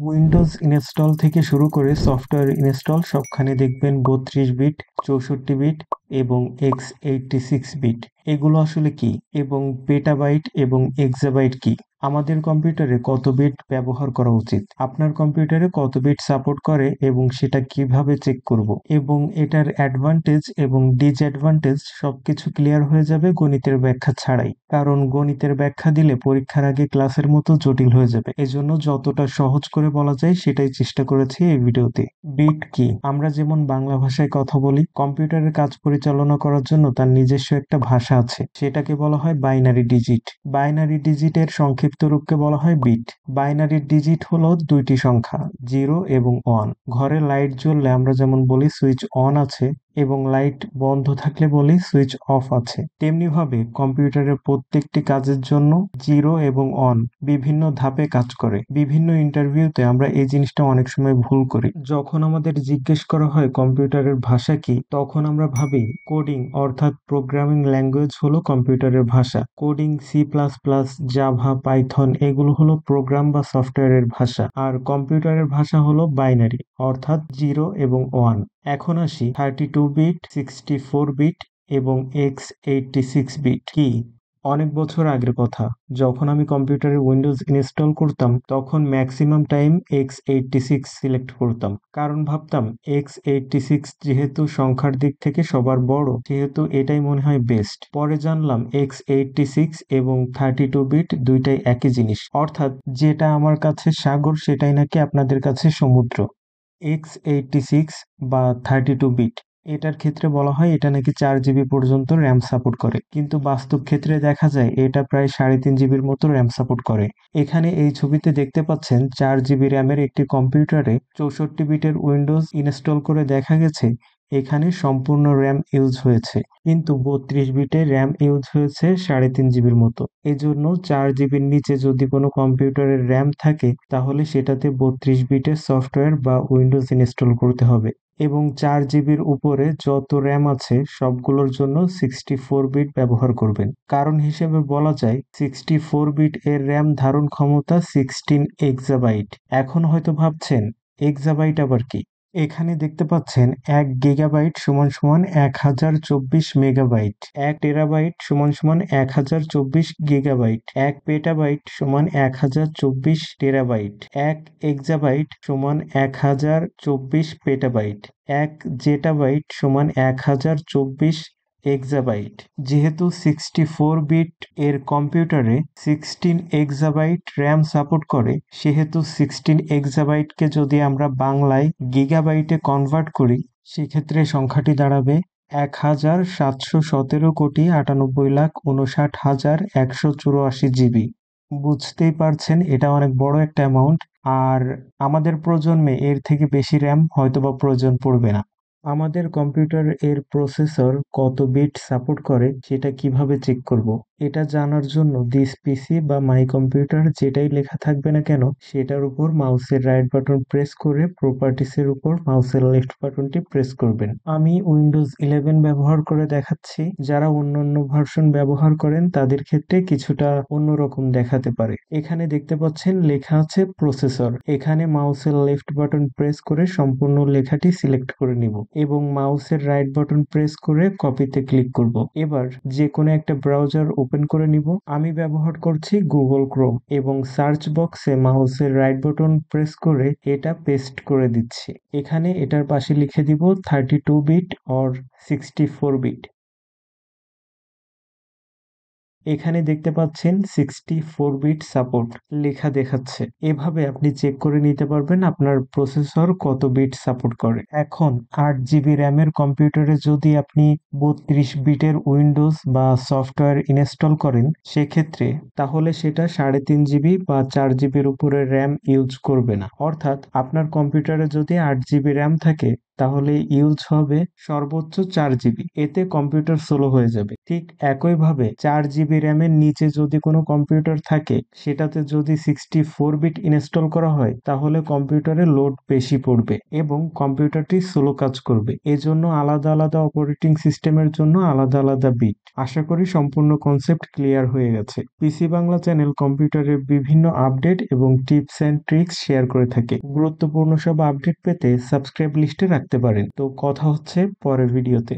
Windows install থেকে শুরু করে সফটওয়্যার ইনস্টল সবখানে দেখবেন 32 বিট, 64 বিট এবং x86 বিট। এগুলো আসলে কি এবং পেটাবাইট এবং এক্সাবাইট কি? আমাদের কম্পিউটারে কত বিট ব্যবহার করা উচিত? আপনার কম্পিউটারে কত বিট সাপোর্ট করে এবং সেটা কিভাবে চেক করব? এবং এটার অ্যাডভান্টেজ এবং ডিসঅ্যাডভান্টেজ সবকিছু ক্লিয়ার হয়ে যাবে গণিতের ব্যাখ্যা ছাড়াই। কারণ গণিতের ব্যাখ্যা দিলে পরীক্ষার আগে ক্লাসের মতো জটিল হয়ে যাবে। এজন্য যতটা সহজ করে বলা যায় সেটাই চেষ্টা করেছি এই ভিডিওতে। বিট কি? আমরা যেমন বাংলা ভাষায় কথা বলি, কম্পিউটারের কাজ পরিচালনা করার জন্য তার নিজস্ব একটা ভাষা আছে, সেটাকে বলা হয় বাইনারি ডিজিট। বাইনারি ডিজিটের সংক্ষিপ্ত রূপকে বলা হয় বিট। বাইনারি ডিজিট হলো দুইটি সংখ্যা, 0 এবং 1। ঘরে লাইট জ্বললে আমরা যেমন বলি সুইচ অন আছে এবং লাইট বন্ধ থাকলে বলি সুইচ অফ আছে, তেমনি ভাবে কম্পিউটারের প্রত্যেকটি কাজের জন্য 0 এবং 1 বিভিন্ন ধাপে কাজ করে। বিভিন্ন ইন্টারভিউতে আমরা এই জিনিসটা অনেক সময় ভুল করি। যখন আমাদের জিজ্ঞেস করা হয় কম্পিউটারের ভাষা কি, তখন আমরা ভাবি কোডিং অর্থাৎ প্রোগ্রামিং ল্যাঙ্গুয়েজ হলো কম্পিউটারের ভাষা। কোডিং, C++, জাভা, পাইথন এগুলো হলো প্রোগ্রাম বা সফটওয়্যারের ভাষা। আর কম্পিউটারের ভাষা হলো বাইনারি অর্থাৎ 0 এবং 1। এখন আসি 32 বিট, 64 বিট এবং x86 বিট কি। অনেক বছর আগের কথা, যখন আমি কম্পিউটারে উইন্ডোজ ইনস্টল করতাম তখন ম্যাক্সিমাম টাইম x86 সিলেক্ট করতাম, কারণ ভাবতাম x86 যেহেতু সংখ্যার দিক থেকে সবার বড় সেহেতু এটাই মনে হয় বেস্ট। পরে জানলাম x86 এবং 32 বিট দুইটাই একই জিনিস, অর্থাৎ যেটা আমার কাছে সাগর সেটাই নাকি আপনাদের কাছে সমুদ্র। x86 বা 32 বিট এটার ক্ষেত্রে বলা হয় এটা নাকি 4 জিবি পর্যন্ত র্যাম সাপোর্ট করে, কিন্তু বাস্তব ক্ষেত্রে দেখা যায় এটা প্রায় 3.5 জিবির মতো র্যাম সাপোর্ট করে। এখানে এই ছবিতে দেখতে পাচ্ছেন 4 জিবি র্যামের একটি কম্পিউটারে 64 বিটের উইন্ডোজ ইনস্টল করে দেখা গেছে এখানে সম্পূর্ণ র্যাম ইউজ হয়েছে, কিন্তু 32 বিটের র্যাম ইউজ হয়েছে 3.5 জিবির মতো। এজন্য 4 জিবির নিচে যদি কোনো কম্পিউটারের র্যাম থাকে তাহলে সেটাতে 32 বিটের সফটওয়্যার বা উইন্ডোজ ইনস্টল করতে হবে। এবং 4 জিবির উপরে যত র্যাম আছে সবগুলোর জন্য 64 বিট ব্যবহার করবেন। কারণ হিসেবে বলা যায় 64 বিট এর র্যাম ধারণ ক্ষমতা 16 এক্সাবাইট। এখন হয়তো ভাবছেন এক্সাবাইট আবার কি। এখানে দেখতে পাচ্ছেন 1 গিগাবাইট সমান সমান 1024 মেগাবাইট, 1 টেরাবাইট সমান সমান 1024 গিগাবাইট, 1 পেটাবাইট সমান 1024 টেরাবাইট, 1 এক্সাবাইট সমান 1024 পেটাবাইট, 1 জেটাবাইট সমান 1024 এক্সাবাইট। যেহেতু 64 বিট এর কম্পিউটারে 16 এক্সাবাইট র্যাম সাপোর্ট করে, সেহেতু 16 এক্সাবাইটকে যদি আমরা বাংলায় গিগাবাইটে কনভার্ট করি সেক্ষেত্রে সংখ্যাটি দাঁড়াবে ১,৭১,৯৮,৯৫,১৮,১৮৪ জিবি। বুঝতেই পারছেন এটা অনেক বড় একটা অ্যামাউন্ট। আর আমাদের প্রজন্মে এর থেকে বেশি র্যাম হয়তোবা প্রয়োজন পড়বে না। আমাদের কম্পিউটার এর প্রসেসর কত বিট সাপোর্ট করে সেটা কিভাবে চেক করব? এটা জানার জন্য দিস পিসি বা মাই কম্পিউটার যেটাই লেখা থাকবে না কেন সেটার উপর মাউসের রাইট বাটন প্রেস করে প্রপার্টিসের উপর মাউসের লেফট বাটনটি প্রেস করবেন। আমি উইন্ডোজ 11 ব্যবহার করে দেখাচ্ছি, যারা অন্যান্য ভার্সন ব্যবহার করেন তাদের ক্ষেত্রে কিছুটা অন্যরকম দেখাতে পারে। এখানে দেখতে পাচ্ছেন লেখা আছে প্রসেসর। এখানে মাউসের লেফট বাটন প্রেস করে সম্পূর্ণ লেখাটি সিলেক্ট করে নিব এবং মাউসের রাইট বাটন প্রেস করে কপিতে ক্লিক করব। এবার যে কোনো একটা ব্রাউজার ওপেন করে নিব। আমি ব্যবহার করছি গুগল ক্রোম এবং সার্চ বক্সে মাউসের রাইট বাটন প্রেস করে এটা পেস্ট করে দিচ্ছি। এখানে এটার পাশে লিখে দিব 32 বিট অর 64 বিট। এখানে দেখতে পাচ্ছেন 64 বিট সাপোর্ট লেখা দেখাচ্ছে। এভাবে আপনি চেক করে নিতে পারবেন আপনার প্রসেসর কত বিট সাপোর্ট করে। এখন 8 জিবি র্যামের কম্পিউটারে যদি আপনি 32 বিটের উইন্ডোজ বা সফটওয়্যার ইনস্টল করেন সেক্ষেত্রে তাহলে সেটা 3.5 জিবি বা 4 জিবির উপরে র্যাম ইউজ করবে না। অর্থাৎ আপনার কম্পিউটারে যদি 8 জিবি র্যাম থাকে তাহলে ইউজ হবে সর্বোচ্চ 4 জিবি। এতে কম্পিউটার স্লো হয়ে যাবে। ঠিক একইভাবে 4 জিবি র্যামের নিচে যদি কোনো কম্পিউটার থাকে, সেটাতে যদি 64 বিট ইনস্টল করা হয়, তাহলে কম্পিউটারে লোড বেশি পড়বে এবং কম্পিউটারটি স্লো কাজ করবে। এজন্য আলাদা আলাদা অপারেটিং সিস্টেমের জন্য আলাদা আলাদা বিট। আশা করি সম্পূর্ণ কনসেপ্ট ক্লিয়ার হয়ে গেছে। পিসি বাংলা চ্যানেল কম্পিউটারের বিভিন্ন আপডেট এবং টিপস অ্যান্ড ট্রিক্স শেয়ার করে থাকে। গুরুত্বপূর্ণ সব আপডেট পেতে সাবস্ক্রাইব লিস্টে রাখতে পারেন। তো কথা হচ্ছে পরের ভিডিওতে।